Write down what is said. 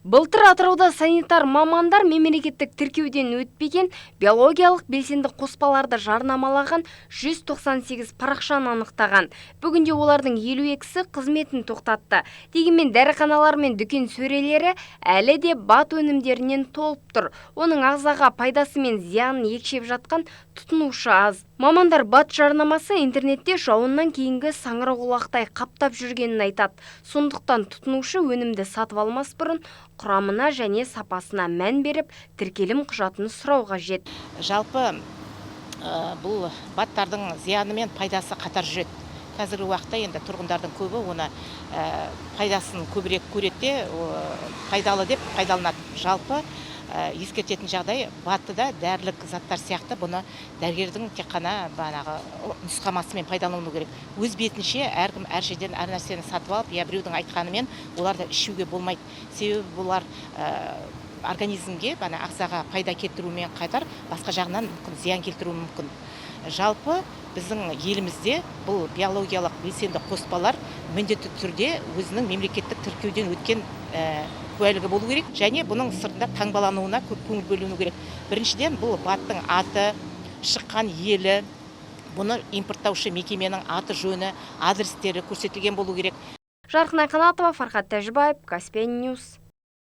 Былтыр Атырауда санитар мамандар мемлекеттік тіркеуден өтпеген биологиялық белсенді қоспаларды жарнамалаған 198 парақшаны анықтаған. Бүгінде олардың 52-сі қызметін тоқтатты. Дегенмен дәріханалар мен дүкен сөрелері әлі де бат өнімдерінен толып тұр. Оның ағзаға пайдасы мен зиянын екшеп жатқан тұтынушы аз. Мамандар бат жарнамасы интернетте жауыннан кейінгі саңырауқұлақтай қаптап жүргенін айтады. Сондықтан тұтынушы өнімді сатып алмас бұрын құрамына және сапасына мән беріп, тіркелім құжатын сұрау қажет. Жалпы бұл баттардың зияны мен пайдасы қатар жүреді. Қазіргі уақытта енді тұрғындардың көбі оны пайдасын көбірек көреді, пайдалы деп пайдаланады. Жалпы ескертетін жағдай, баттыда дәрілік заттар сияқты бұны дәрігердің тек қана нұсқамасымен пайдалану керек. Өз бетінше әркім әр жерден әр нәрсені сатып алып, біреудің айтқанымен оларды ішуге болмайды. Себебі бұлар организмге, ағзаға пайда келтірумен қатар басқа жағынан зиян келтіруі мүмкін. Жалпы біздің елімізде бұл биологиялық белсенді қоспалар міндетті түрде өзінің мемлекеттік тіркеуден өткен куәлігі болу керек, және бұның сыртында таңбалануына көп көңіл бөліну керек. Біріншіден, бұл баттың аты, шыққан елі, бұны импорттаушы мекеменің аты жөні, адрестері көрсетілген болу керек. Жарқын Айқанатова, Фархат Тәжібаев, Каспиан Ньюс.